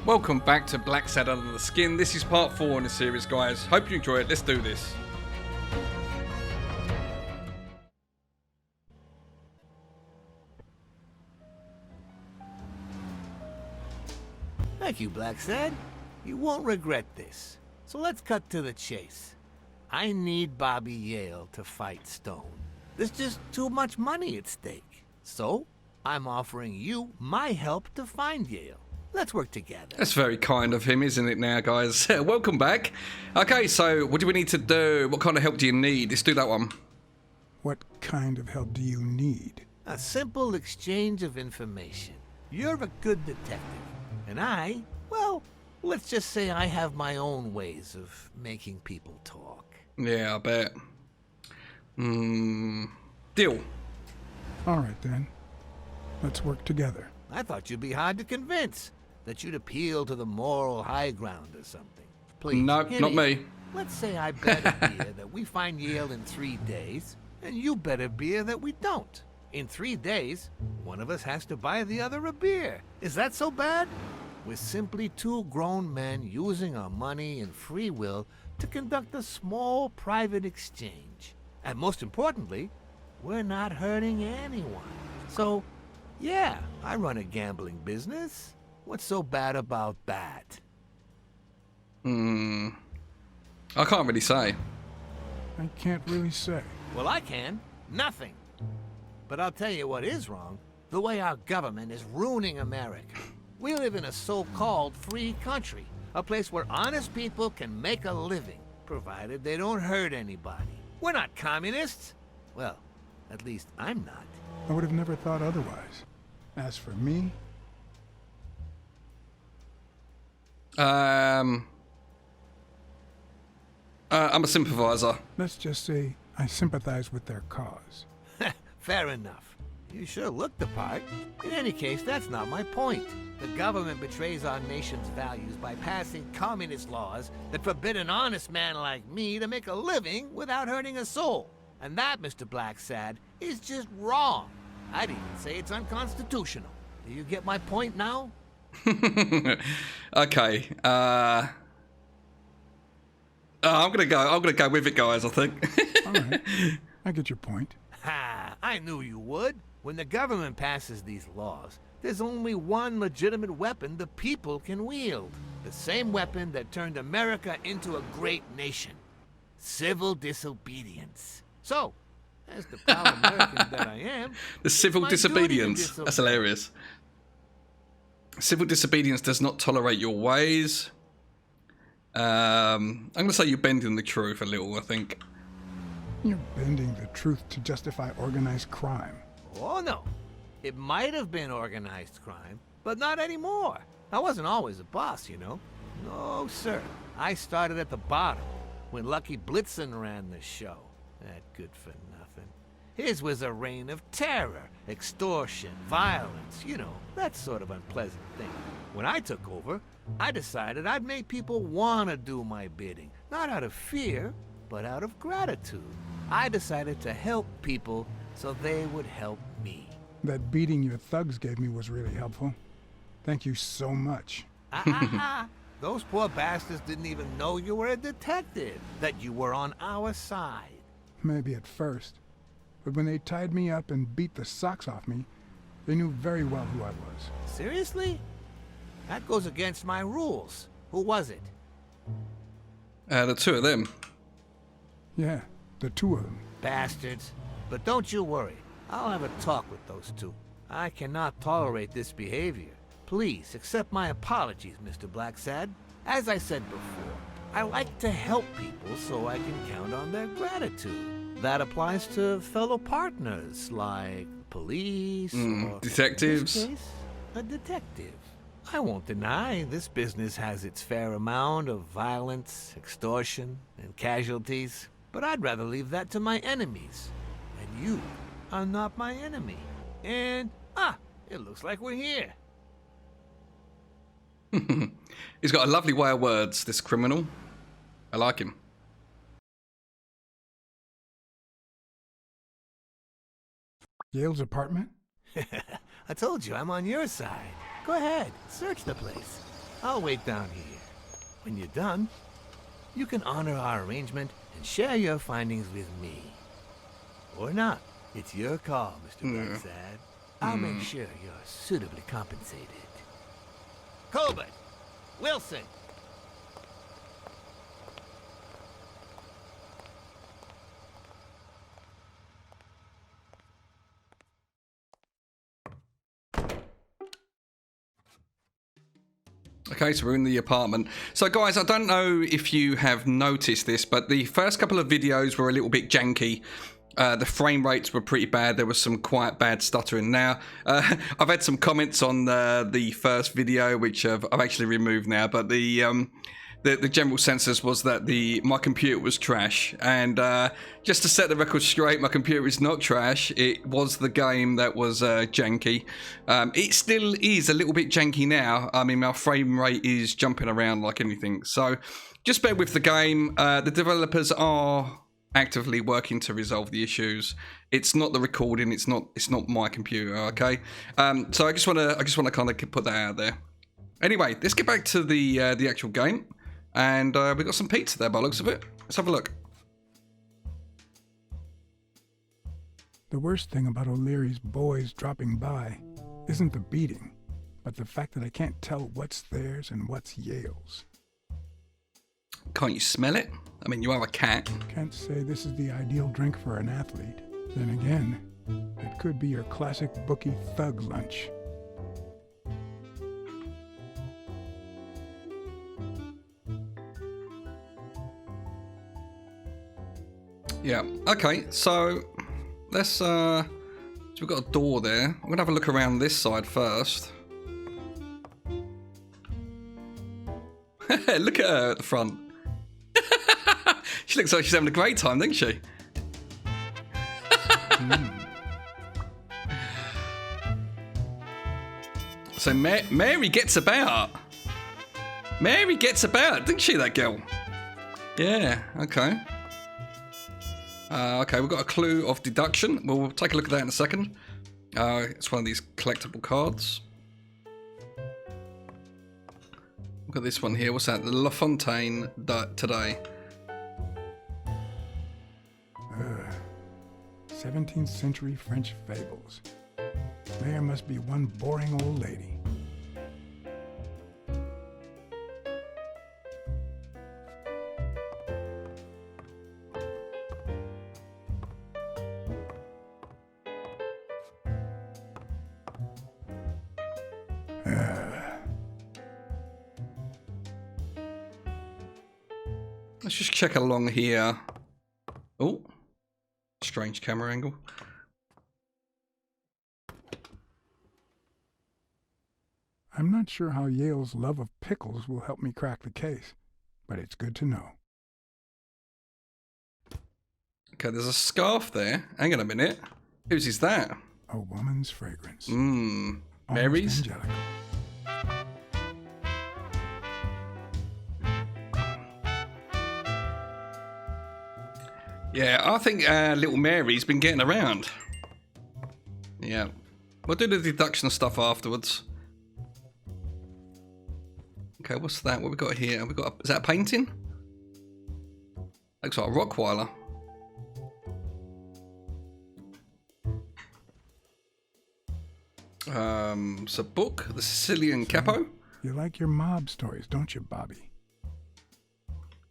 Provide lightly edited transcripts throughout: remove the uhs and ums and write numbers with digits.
Welcome back to Blacksad Under The Skin. This is part 4 in the series, guys. Hope you enjoy it. Let's do this. Thank you, Blacksad. You won't regret this. So let's cut to the chase. I need Bobby Yale to fight Stone. There's just too much money at stake. So, I'm offering you my help to find Yale. Let's work together. That's very kind of him, isn't it now, guys? Welcome back. Okay, so what do we need to do? What kind of help do you need? Let's do that one. What kind of help do you need? A simple exchange of information. You're a good detective. And I, well, let's just say I have my own ways of making people talk. Yeah, I bet. Deal. All right, then. Let's work together. I thought you'd be hard to convince. That you'd appeal to the moral high ground or something. Please. Nope, not me. Let's say I bet a beer that we find Yale in 3 days, and you bet a beer that we don't. In 3 days, one of us has to buy the other a beer. Is that so bad? We're simply 2 grown men using our money and free will to conduct a small private exchange. And most importantly, we're not hurting anyone. So, yeah, I run a gambling business. What's so bad about that? I can't really say. I can't really say. Well, I can. Nothing. But I'll tell you what is wrong. The way our government is ruining America. We live in a so-called free country. A place where honest people can make a living, provided they don't hurt anybody. We're not communists. Well, at least I'm not. I would have never thought otherwise. As for me... I'm a sympathizer. Let's just say I sympathize with their cause. Fair enough. You sure look the part. In any case, that's not my point. The government betrays our nation's values by passing communist laws that forbid an honest man like me to make a living without hurting a soul. And that, Mr. Blacksad, is just wrong. I'd even say it's unconstitutional. Do you get my point now? Okay. I'm gonna go with it, guys. I think. All right. I get your point. Ha! I knew you would. When the government passes these laws, there's only one legitimate weapon the people can wield. The same weapon that turned America into a great nation. Civil disobedience. So, as the proud American that I am... The civil disobedience. That's hilarious. Civil disobedience does not tolerate your ways. I'm going to say you're bending the truth a little, I think. You're bending the truth to justify organized crime. Oh, no. It might have been organized crime, but not anymore. I wasn't always a boss, you know. No, sir. I started at the bottom, when Lucky Blitzen ran the show. That good for nothing. His was a reign of terror, extortion, violence, you know, that sort of unpleasant thing. When I took over, I decided I'd make people want to do my bidding. Not out of fear, but out of gratitude. I decided to help people so they would help me. That beating your thugs gave me was really helpful. Thank you so much. Those poor bastards didn't even know you were a detective, that you were on our side. Maybe at first. But when they tied me up and beat the socks off me, they knew very well who I was. Seriously? That goes against my rules. Who was it? The 2 of them. Yeah, the 2 of them. Bastards. But don't you worry. I'll have a talk with those 2. I cannot tolerate this behavior. Please accept my apologies, Mr. Blacksad. As I said before, I like to help people so I can count on their gratitude. That applies to fellow partners like police or, detectives. in this case, a detective. I won't deny this business has its fair amount of violence, extortion, and casualties, but I'd rather leave that to my enemies. And you are not my enemy. And, it looks like we're here. He's got a lovely way of words, this criminal. I like him. Yale's apartment? I told you I'm on your side. Go ahead, search the place. I'll wait down here. When you're done, you can honor our arrangement and share your findings with me. Or not. It's your call, Mr. Blacksad. I'll make sure you're suitably compensated. Colbert! Wilson! Okay, so we're in the apartment. So guys, I don't know if you have noticed this, but the first couple of videos were a little bit janky. The frame rates were pretty bad. There was some quite bad stuttering. Now, I've had some comments on the first video, which I've actually removed now, but the general census was that my computer was trash. And just to set the record straight, my computer is not trash. It was the game that was janky. It still is a little bit janky now. I mean, my frame rate is jumping around like anything. So just bear with the game. The developers are actively working to resolve the issues. It's not the recording. It's not my computer. Okay. So I just want to kind of put that out there. Anyway, let's get back to the actual game. And we got some pizza there by the looks of it. Let's have a look. The worst thing about O'Leary's boys dropping by isn't the beating, but the fact that I can't tell what's theirs and what's Yale's. Can't you smell it? I mean, you are a cat. Can't say this is the ideal drink for an athlete. Then again, it could be your classic bookie thug lunch. Yeah. Okay. So let's. So we've got a door there. I'm gonna have a look around this side first. Look at her at the front. She looks like she's having a great time, doesn't she? So Mary gets about. Mary gets about, didn't she, that girl? Yeah, okay. Okay, we've got a clue of deduction. We'll take a look at that in a second. It's one of these collectible cards. Look at this one here. What's that? The La Fontaine today. 17th century French fables. There must be one boring old lady. Let's just check along here. Oh, strange camera angle. I'm not sure how Yale's love of pickles will help me crack the case, but it's good to know. Okay, there's a scarf there. Hang on a minute. Whose is that? A woman's fragrance. Mary's? Angelical. Yeah, I think little Mary's been getting around. Yeah. We'll do the deduction stuff afterwards. Okay, what's that? What we got here? Is that a painting? Looks like a Rockweiler. It's a book, The Sicilian Capo. You like your mob stories, don't you, Bobby?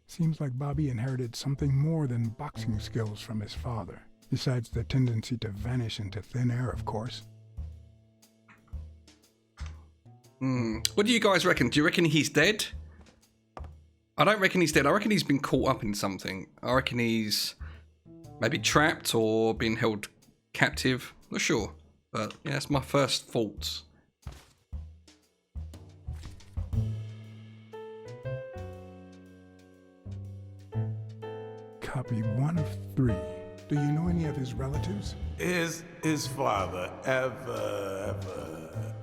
Seems like Bobby inherited something more than boxing skills from his father, besides the tendency to vanish into thin air, of course. What do you guys reckon? Do you reckon he's dead? I don't reckon he's dead. I reckon he's been caught up in something. I reckon he's maybe trapped or been held captive. Not sure. But yeah, that's my first thoughts. Copy 1 of 3. Do you know any of his relatives? Is his father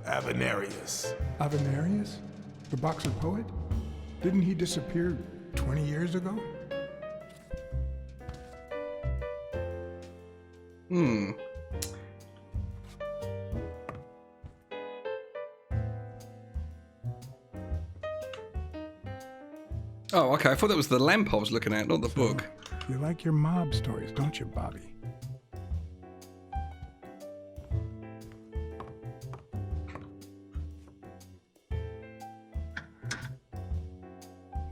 Avenarius? Avenarius? The boxer poet? Didn't he disappear 20 years ago? Oh, okay. I thought that was the lamp I was looking at, not the book. You like your mob stories, don't you, Bobby?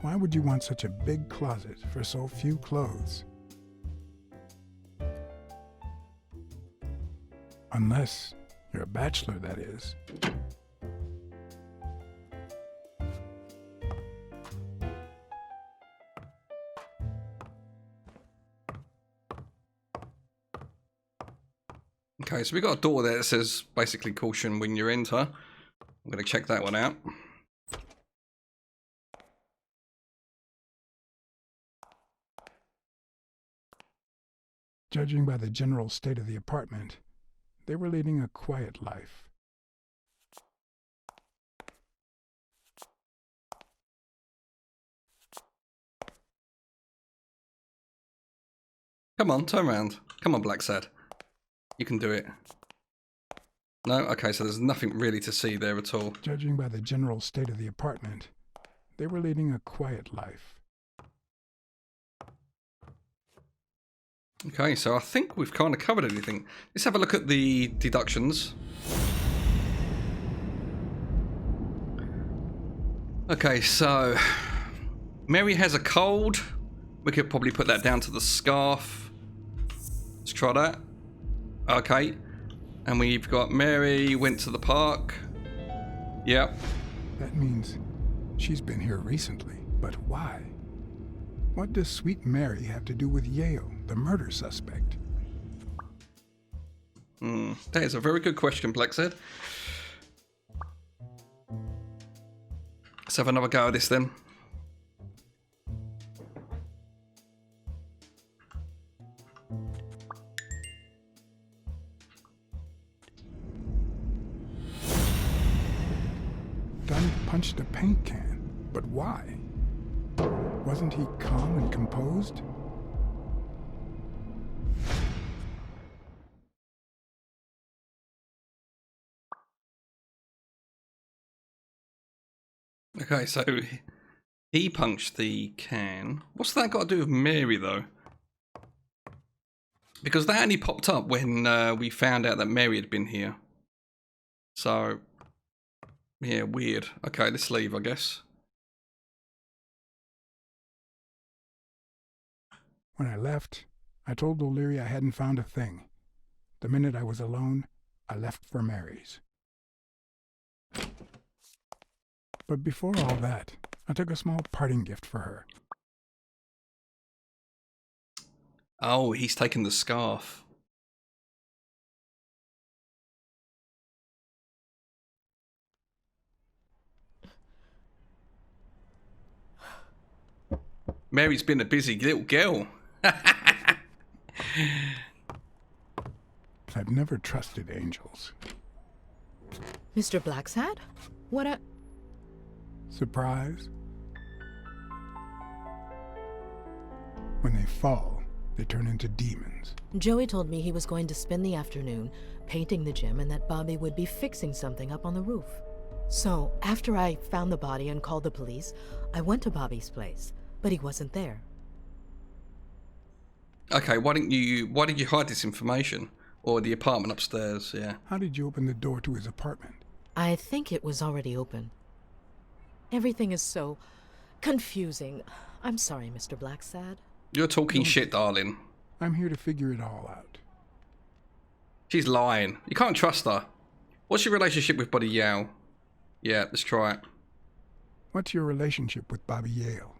Why would you want such a big closet for so few clothes? Unless you're a bachelor, that is. Okay, so we got a door there that says basically caution when you enter. I'm going to check that one out. Judging by the general state of the apartment, they were leading a quiet life. Come on, turn around. Come on, Blacksad. You can do it. No? Okay, so there's nothing really to see there at all. Judging by the general state of the apartment, they were leading a quiet life. Okay, so I think we've kind of covered everything. Let's have a look at the deductions. Okay, so Mary has a cold. We could probably put that down to the scarf. Let's try that. Okay. And we've got Mary went to the park. Yep. That means she's been here recently, but why? What does Sweet Mary have to do with Yale, the murder suspect? That is a very good question, Blacksad. Let's have another go at this then. Dunn punched a paint can, but why? Wasn't he calm and composed? Okay, so he punched the can. What's that got to do with Mary, though? Because that only popped up when we found out that Mary had been here. So, yeah, weird. Okay, let's leave, I guess. When I left, I told O'Leary I hadn't found a thing. The minute I was alone, I left for Mary's. But before all that, I took a small parting gift for her. Oh, he's taken the scarf. Mary's been a busy little girl. I've never trusted angels. Mr. Blacksad? What a... Surprise? When they fall, they turn into demons. Joey told me he was going to spend the afternoon painting the gym and that Bobby would be fixing something up on the roof. So, after I found the body and called the police, I went to Bobby's place, but he wasn't there. Okay, why did you hide this information? Or the apartment upstairs, yeah. How did you open the door to his apartment? I think it was already open. Everything is so confusing. I'm sorry, Mr. Blacksad. You're talking shit, darling. I'm here to figure it all out. She's lying. You can't trust her. What's your relationship with Bobby Yale? Yeah, let's try it. What's your relationship with Bobby Yale?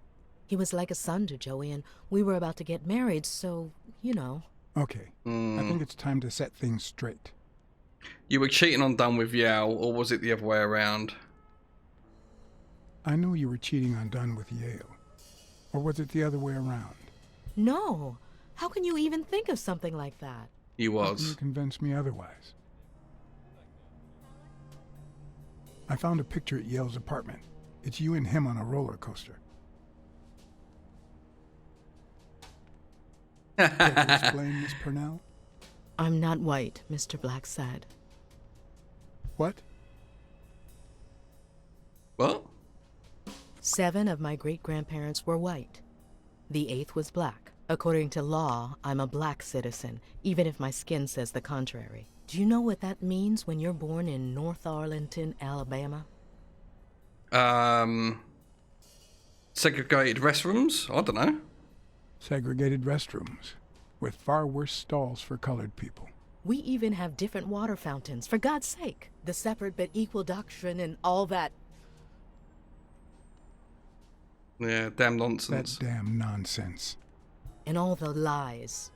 He was like a son to Joey, and we were about to get married, so, you know. Okay, I think it's time to set things straight. You were cheating on Dunn with Yale, or was it the other way around? I know you were cheating on Dunn with Yale. Or was it the other way around? No. How can you even think of something like that? He How can was. you convince me otherwise? I found a picture at Yale's apartment. It's you and him on a roller coaster. Care to explain, Miss Purnell? I'm not white, Mr. Blacksad. What? What? 7 of my great-grandparents were white. The 8th was black. According to law, I'm a black citizen, even if my skin says the contrary. Do you know what that means when you're born in North Arlington, Alabama? Segregated restrooms? I don't know. Segregated restrooms, with far worse stalls for colored people. We even have different water fountains, for God's sake. The separate but equal doctrine and all that. Yeah, damn nonsense. That damn nonsense. And all the lies.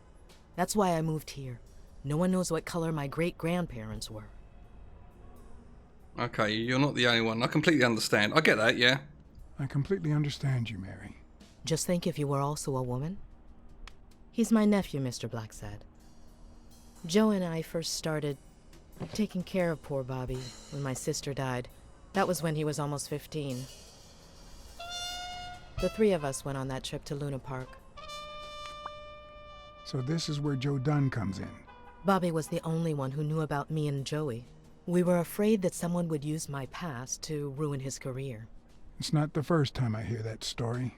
That's why I moved here. No one knows what color my great-grandparents were. Okay, you're not the only one. I completely understand. I get that, yeah. I completely understand you, Mary. Just think if you were also a woman. He's my nephew, Mr. Blacksad. Joe and I first started taking care of poor Bobby when my sister died. That was when he was almost 15. The 3 of us went on that trip to Luna Park. So this is where Joe Dunn comes in. Bobby was the only one who knew about me and Joey. We were afraid that someone would use my past to ruin his career. It's not the first time I hear that story.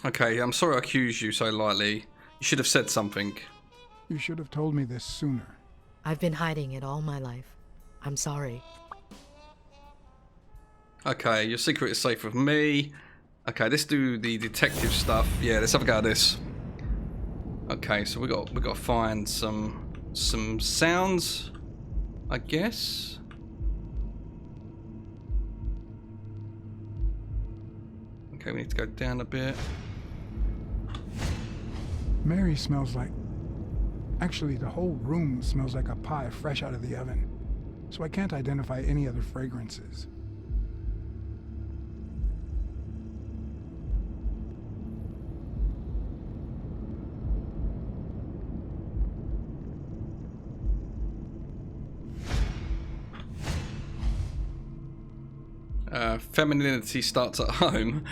Okay, I'm sorry I accused you so lightly. You should have said something. You should have told me this sooner. I've been hiding it all my life. I'm sorry. Okay, your secret is safe with me. Okay, let's do the detective stuff. Yeah, let's have a go at this. Okay, so we got to find some sounds, I guess. Okay, we need to go down a bit. Mary smells like... Actually, the whole room smells like a pie fresh out of the oven. So I can't identify any other fragrances. Femininity starts at home.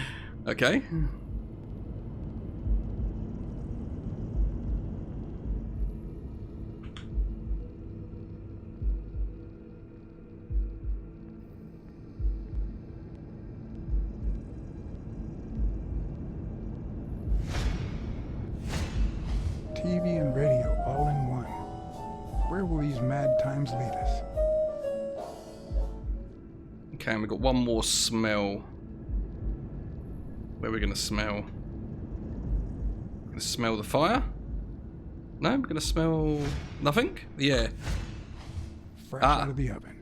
Okay. TV and radio all in one. Where will these mad times lead us? Okay, and we've got one more smell. Where are we going to smell? Going to smell the fire? No, we're going to smell nothing? Yeah. Fresh out of the oven.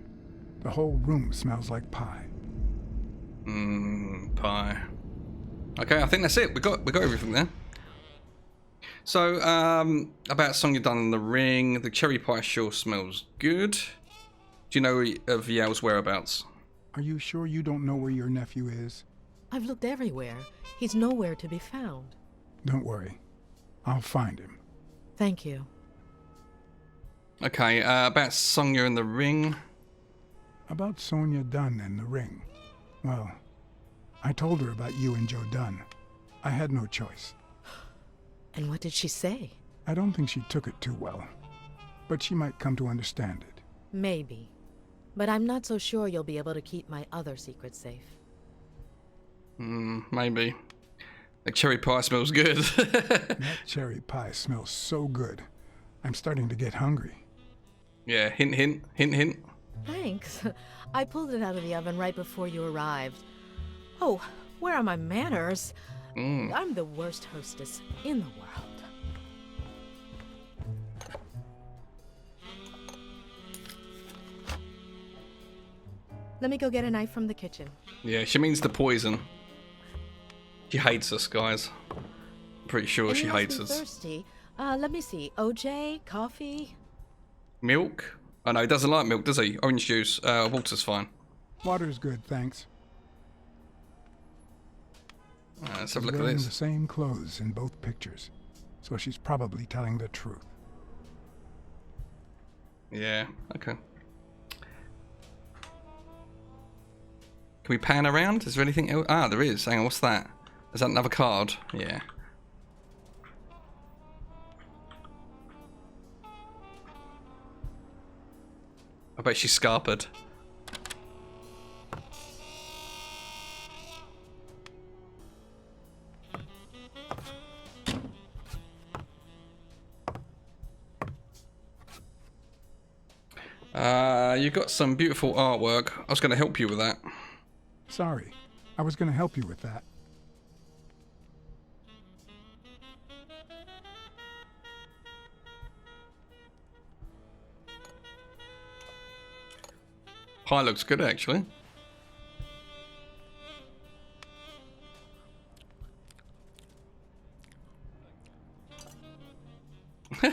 The whole room smells like pie. Pie. Okay, I think that's it. We got everything there. So, about Sonia Dunn in the ring. The cherry pie sure smells good. Do you know of Yale's whereabouts? Are you sure you don't know where your nephew is? I've looked everywhere. He's nowhere to be found. Don't worry. I'll find him. Thank you. Okay, about Sonia in the ring. About Sonia Dunn in the ring. Well, I told her about you and Joe Dunn. I had no choice. And what did she say? I don't think she took it too well. But she might come to understand it. Maybe. But I'm not so sure you'll be able to keep my other secrets safe. Maybe. The cherry pie smells good. That cherry pie smells so good. I'm starting to get hungry. Yeah, hint, hint, hint, hint. Thanks. I pulled it out of the oven right before you arrived. Oh, where are my manners? I'm the worst hostess in the world. Let me go get a knife from the kitchen. Yeah, she means the poison. She hates us, guys. I'm pretty sure she hates us. Thirsty. Let me see. OJ, coffee. Milk? Oh no, he doesn't like milk, does he? Orange juice. Water's fine. Water's good, thanks. Let's have a She's look at wearing this. the same clothes in both pictures, so she's probably telling the truth. Yeah, okay. Can we pan around? Is there anything else? Ah, there is. Hang on, what's that? Is that another card? Yeah. I bet she's scarpered. You got some beautiful artwork. I was going to help you with that. Sorry, I was going to help you with that. Pie looks good, actually.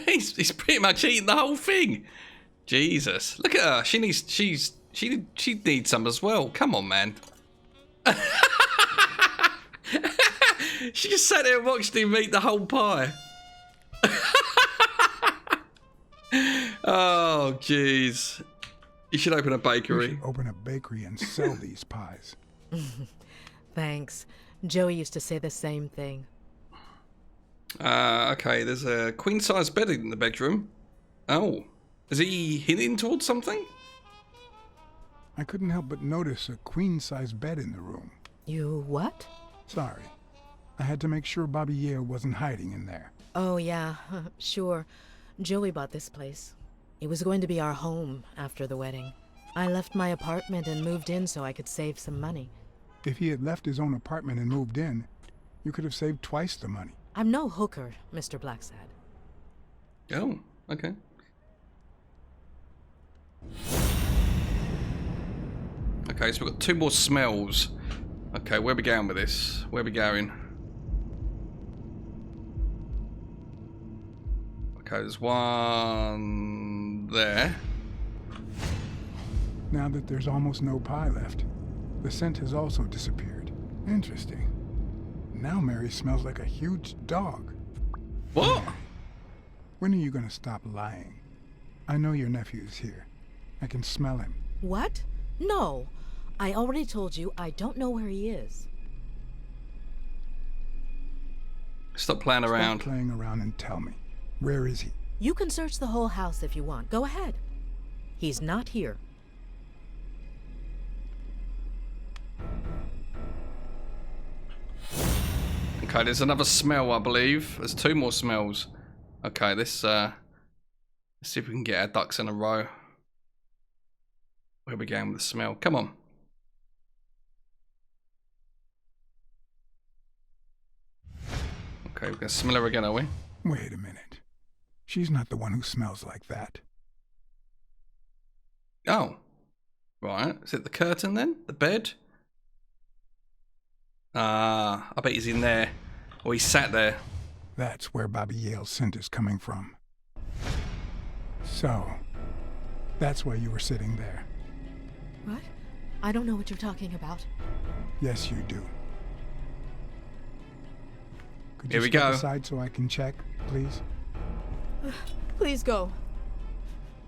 he's pretty much eating the whole thing. Jesus, look at her. She needs some as well. Come on, man. She just sat there and watched him eat the whole pie. Oh, jeez. You should open a bakery. You should open a bakery and sell these pies. Thanks. Joey used to say the same thing. Okay, there's a queen-size bed in the bedroom. Oh, is he hinting towards something? I couldn't help but notice a queen-size bed in the room. You what? Sorry. I had to make sure Bobby Yale wasn't hiding in there. Oh, yeah, sure. Joey bought this place. It was going to be our home after the wedding. I left my apartment and moved in so I could save some money. If he had left his own apartment and moved in, you could have saved twice the money. I'm no hooker, Mr. Blacksad. Oh, okay. Okay, so we've got 2 more smells. Okay, where are we going with this? Where are we going? Okay, there's one there. Now that there's almost no pie left, the scent has also disappeared. Interesting. Now Mary smells like a huge dog. What? When are you going to stop lying? I know your nephew is here. I can smell him. What? No. I already told you I don't know where he is. Stop playing around. Stop playing around and tell me. Where is he? You can search the whole house if you want. Go ahead. He's not here. Okay, there's another smell, I believe. There's 2 more smells. Okay, let's see if we can get our ducks in a row. Where are we going with the smell? Come on. Okay, we're gonna smell her again, are we? Wait a minute. She's not the one who smells like that. Oh. Right. Is it the curtain then? The bed? Ah, I bet he's in there. Or he sat there. That's where Bobby Yale's scent is coming from. So, that's why you were sitting there. What? I don't know what you're talking about. Yes, you do. Could Here you we step go. aside so I can check, please? Please go.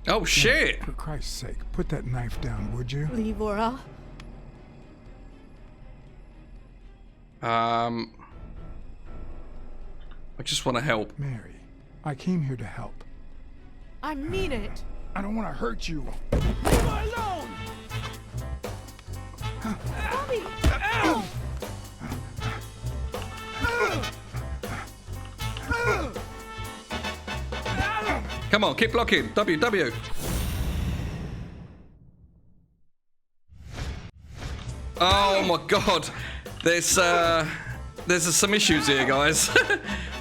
Oh, shit! For Christ's sake, put that knife down, would you? Leave or I'll... I just want to help. Mary, I came here to help. I mean it. I don't want to hurt you. Leave her alone! Bobby! Come on, keep blocking. W. Oh my god. There's some issues here, guys.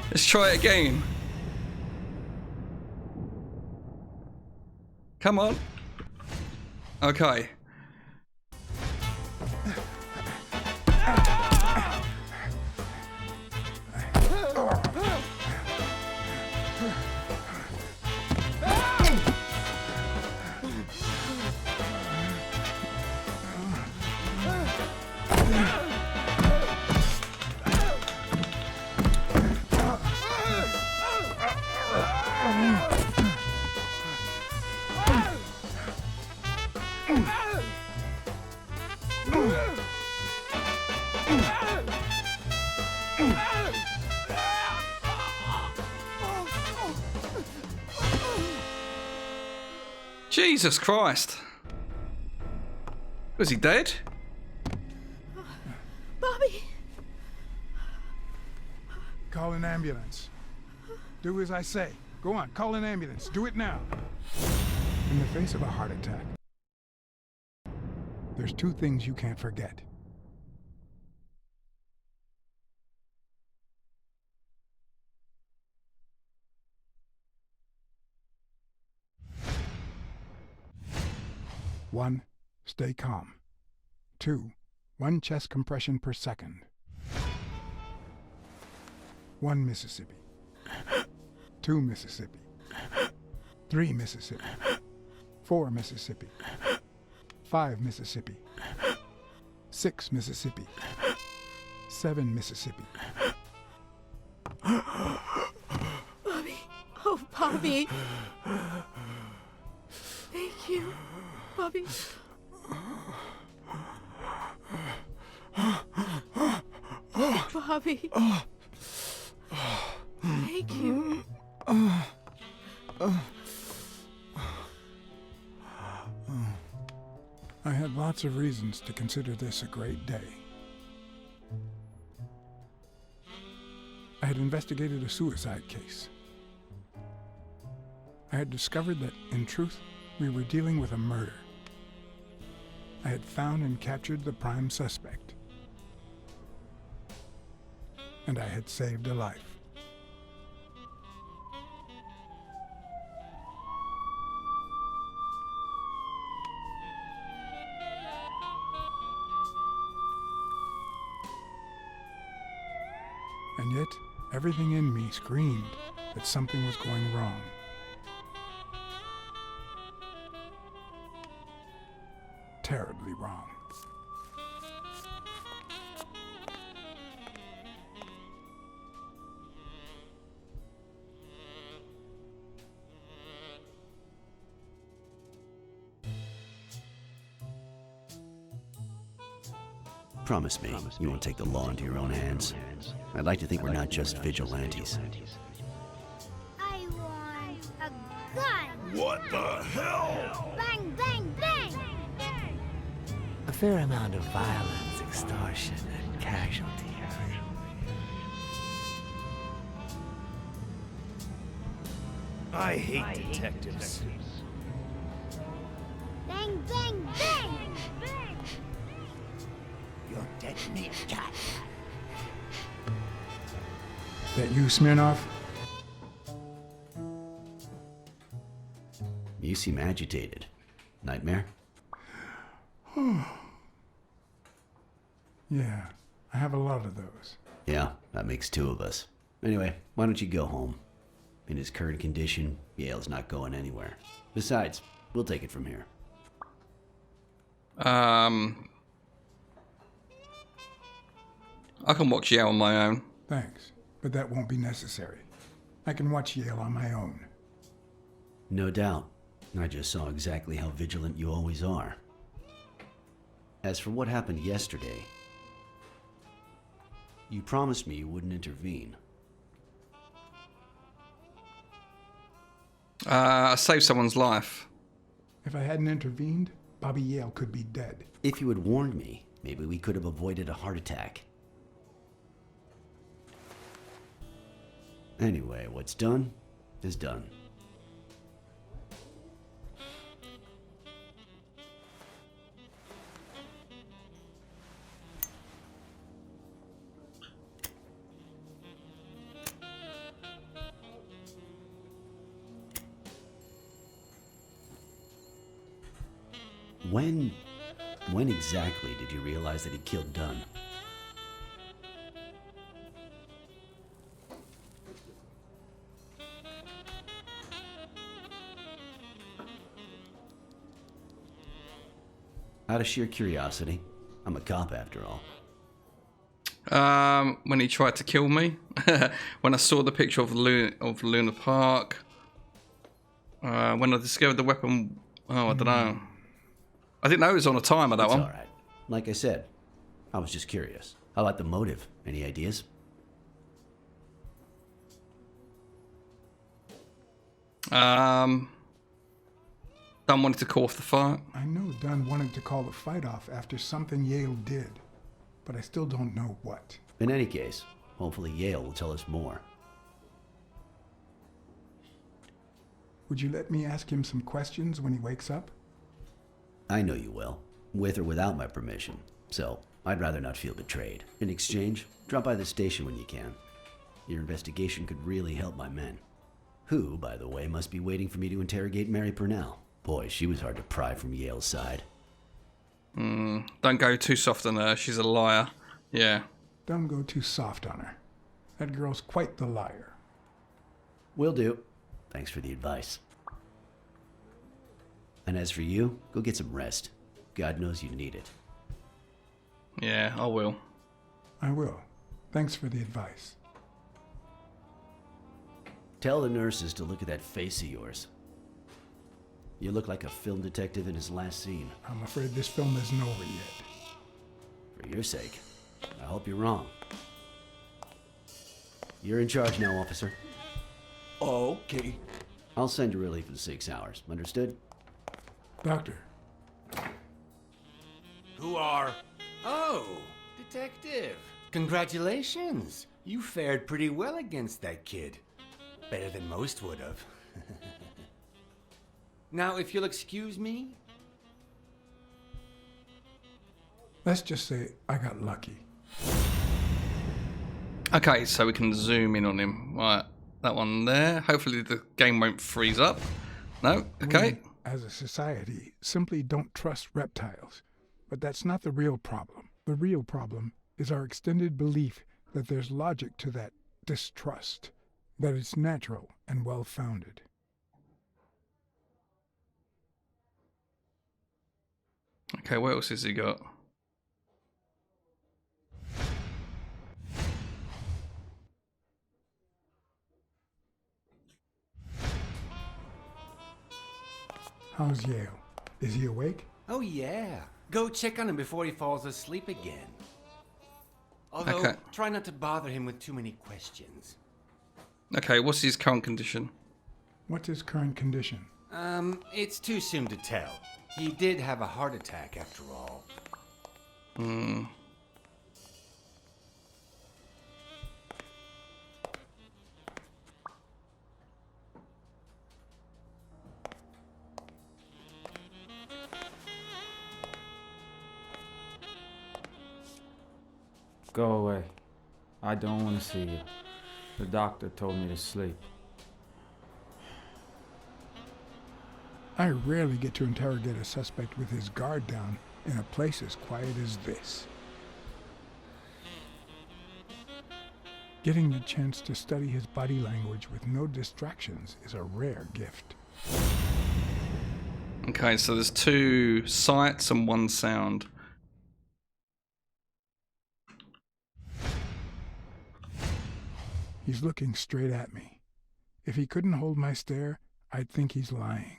Let's try it again. Come on. Okay. Jesus Christ. Was he dead? Bobby! Call an ambulance. Do as I say. Go on, call an ambulance. Do it now. In the face of a heart attack, there's two things you can't forget. One, stay calm. Two, 1 chest compression per second. 1 Mississippi. 2 Mississippi. 3 Mississippi. 4 Mississippi. 5 Mississippi. 6 Mississippi. 7 Mississippi. Bobby. Oh, Bobby. Thank you, Bobby. Bobby. Thank you. I had lots of reasons to consider this a great day. I had investigated a suicide case. I had discovered that, in truth, we were dealing with a murder. I had found and captured the prime suspect. And I had saved a life. And yet, everything in me screamed that something was going wrong. Terribly wrong. Promise me you won't take the law into your own hands. I'd like to think we're not just vigilantes. I want a gun! What the hell? Bang, bang, bang! A fair amount of violence, extortion, and casualty. I hate detectives. Bang, bang, bang! You're dead meat, cat. That you, Smirnoff? You seem agitated. Nightmare? Yeah, I have a lot of those. Yeah, that makes 2 of us. Anyway, why don't you go home? In his current condition, Yale's not going anywhere. Besides, we'll take it from here. I can watch Yale on my own. Thanks, but that won't be necessary. I can watch Yale on my own. No doubt. I just saw exactly how vigilant you always are. As for what happened yesterday, you promised me you wouldn't intervene. I saved someone's life. If I hadn't intervened, Bobby Yale could be dead. If you had warned me, maybe we could have avoided a heart attack. Anyway, what's done is done. When exactly did you realize that he killed Dunn? Out of sheer curiosity. I'm a cop after all. When he tried to kill me, when I saw the picture of Luna Park, when I discovered the weapon, I don't know. I didn't know it was on a timer, that It's one. all right. Like I said, I was just curious. How about the motive? Any ideas? Dunn wanted to call off the fight. I know Dunn wanted to call the fight off after something Yale did, but I still don't know what. In any case, hopefully Yale will tell us more. Would you let me ask him some questions when he wakes up? I know you will, with or without my permission, so I'd rather not feel betrayed. In exchange, drop by the station when you can. Your investigation could really help my men. Who, by the way, must be waiting for me to interrogate Mary Purnell. Boy, she was hard to pry from Yale's side. Don't go too soft on her. She's a liar. Yeah. Don't go too soft on her. That girl's quite the liar. Will do. Thanks for the advice. And as for you, go get some rest. God knows you need it. Yeah, I will. I will. Thanks for the advice. Tell the nurses to look at that face of yours. You look like a film detective in his last scene. I'm afraid this film isn't over yet. For your sake, I hope you're wrong. You're in charge now, officer. Okay. I'll send you relief in 6 hours. Understood? Doctor, Who are... Oh, detective. Congratulations. You fared pretty well against that kid. Better than most would have. Now, if you'll excuse me. let's just say I got lucky. Okay, so we can zoom in on him. Right, that one there. Hopefully the game won't freeze up. No? Okay. We, as a society, simply don't trust reptiles. But that's not the real problem. The real problem is our extended belief that there's logic to that distrust, that it's natural and well-founded. Okay, what else has he got? How's Yale? Is he awake? Oh, yeah. Go check on him before he falls asleep again. Although, Okay. try not to bother him with too many questions. Okay, what's his current condition? What's his current condition? It's too soon to tell. He did have a heart attack after all. Go away. I don't want to see you. The doctor told me to sleep. I rarely get to interrogate a suspect with his guard down in a place as quiet as this. Getting the chance to study his body language with no distractions is a rare gift. Okay, so there's 2 sights and 1 sound. He's looking straight at me. If he couldn't hold my stare, I'd think he's lying.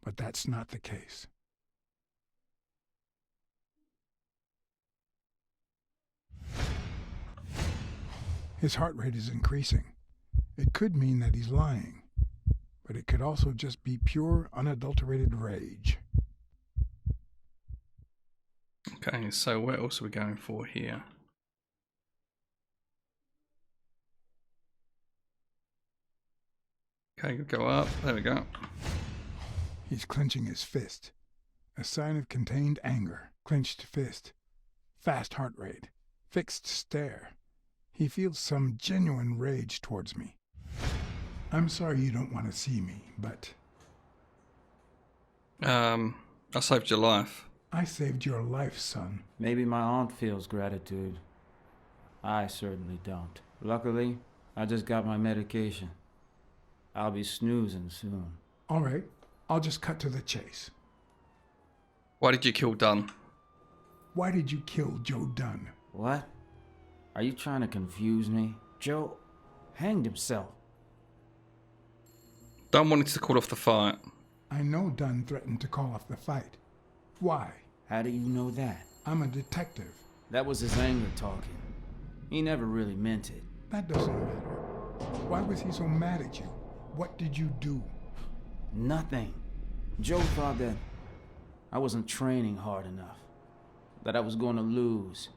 But that's not the case. His heart rate is increasing. It could mean that he's lying, but it could also just be pure, unadulterated rage. Okay, so what else are we going for here? Okay, go up. There we go. He's clenching his fist. A sign of contained anger. Clenched fist. Fast heart rate. Fixed stare. He feels some genuine rage towards me. I'm sorry you don't want to see me, but... I saved your life. I saved your life, son. Maybe my aunt feels gratitude. I certainly don't. Luckily, I just got my medication. I'll be snoozing soon. All right, I'll just cut to the chase. Why did you kill Dunn? Why did you kill Joe Dunn? What? Are you trying to confuse me? Joe hanged himself. Dunn wanted to call off the fight. I know Dunn threatened to call off the fight. Why? How do you know that? I'm a detective. That was his anger talking. He never really meant it. That doesn't matter. Why was he so mad at you? What did you do? Nothing. Joe thought that I wasn't training hard enough. That I was going to lose.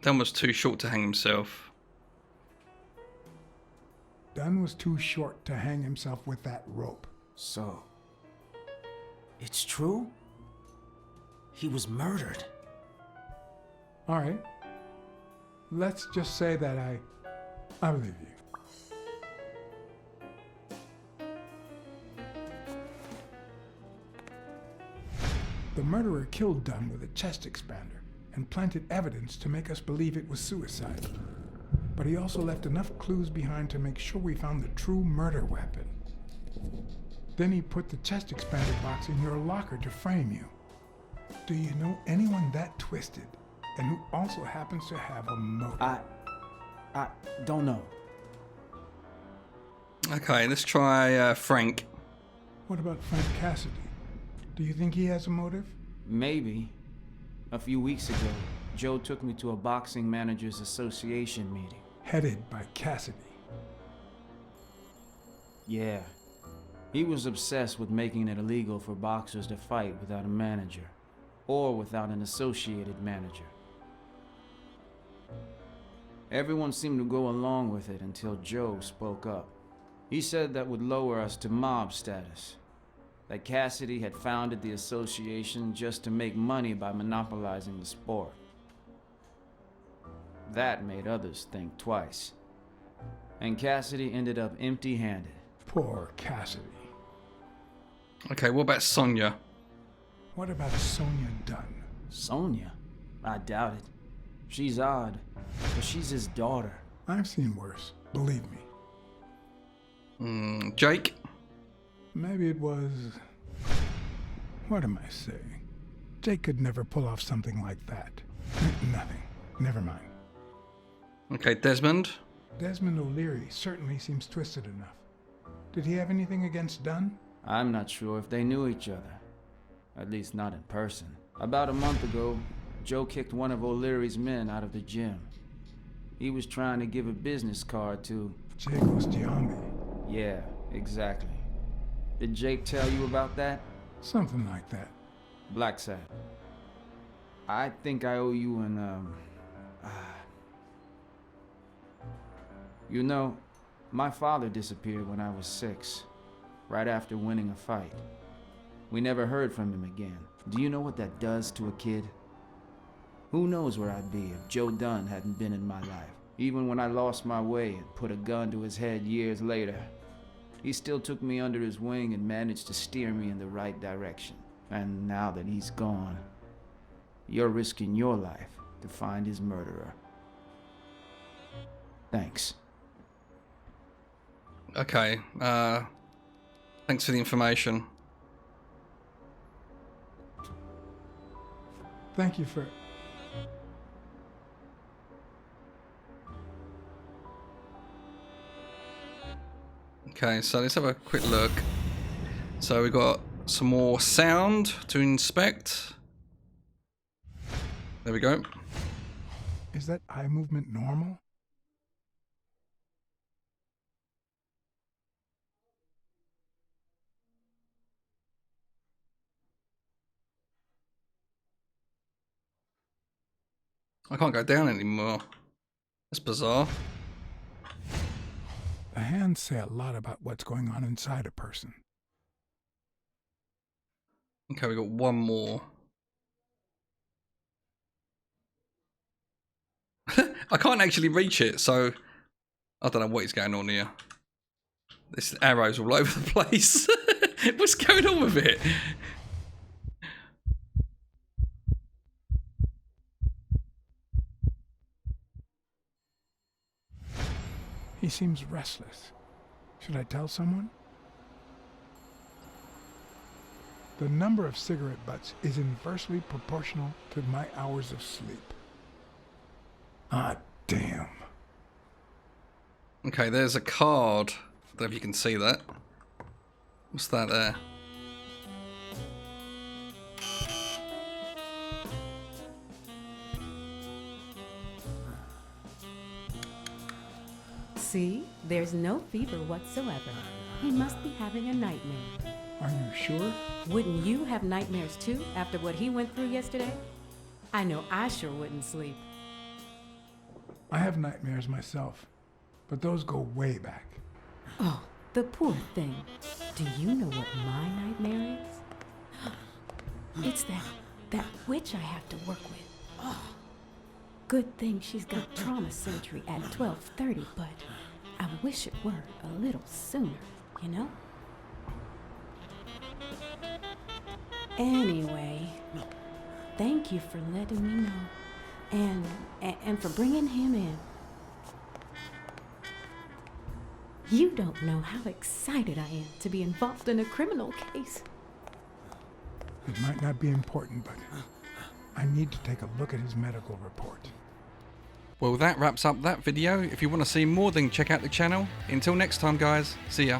Dunn was too short to hang himself. Dunn was too short to hang himself with that rope. So, it's true? He was murdered. All right. Let's just say that I believe you. The murderer killed Dunn with a chest expander and planted evidence to make us believe it was suicide. But he also left enough clues behind to make sure we found the true murder weapon. Then he put the chest expander box in your locker to frame you. Do you know anyone that twisted and who also happens to have a motive? I don't know. Okay, let's try Frank. What about Frank Cassidy? Do you think he has a motive? Maybe. A few weeks ago, Joe took me to a boxing managers association meeting. Headed by Cassidy. Yeah. He was obsessed with making it illegal for boxers to fight without a manager, or without an associated manager. Everyone seemed to go along with it until Joe spoke up. He said that would lower us to mob status. That Cassidy had founded the association just to make money by monopolizing the sport. That made others think twice. And Cassidy ended up empty-handed. Poor Cassidy. Okay, what about Sonia? What about Sonia Dunn? Sonia? I doubt it. She's odd, but she's his daughter. I've seen worse, believe me. Jake? Maybe it was... What am I saying? Jake could never pull off something like that. Nothing. Never mind. Okay, Desmond? Desmond O'Leary certainly seems twisted enough. Did he have anything against Dunn? I'm not sure if they knew each other. At least not in person. About a month ago, Joe kicked one of O'Leary's men out of the gym. He was trying to give a business card to... Jacob's Giambi. Yeah, exactly. Did Jake tell you about that? Something like that. Blacksad. I think I owe you an, You know, my father disappeared when I was 6, right after winning a fight. We never heard from him again. Do you know what that does to a kid? Who knows where I'd be if Joe Dunn hadn't been in my life. Even when I lost my way and put a gun to his head years later, he still took me under his wing and managed to steer me in the right direction. And now that he's gone, you're risking your life to find his murderer. Thanks. Okay, thanks for the information. Thank you for... Okay, so let's have a quick look. So we've got some more sound to inspect. There we go. Is that eye movement normal? I can't go down anymore. That's bizarre. The hands say a lot about what's going on inside a person. Okay, we got one more. I can't actually reach it, so I don't know what is going on here. This arrow's all over the place. What's going on with it? He seems restless. Should I tell someone? The number of cigarette butts is inversely proportional to my hours of sleep. Ah, damn. Okay, there's a card. I don't know if you can see that. What's that there? See, there's no fever whatsoever. He must be having a nightmare. Are you sure? Wouldn't you have nightmares too after what he went through yesterday? I know I sure wouldn't sleep. I have nightmares myself, but those go way back. Oh, the poor thing. Do you know what my nightmare is? It's that witch I have to work with. Oh. Good thing she's got trauma surgery at 12:30, but I wish it were a little sooner, you know? Anyway, thank you for letting me know, and for bringing him in. You don't know how excited I am to be involved in a criminal case. It might not be important, but I need to take a look at his medical report. Well, that wraps up that video. If you want to see more, then check out the channel. Until next time, guys. See ya.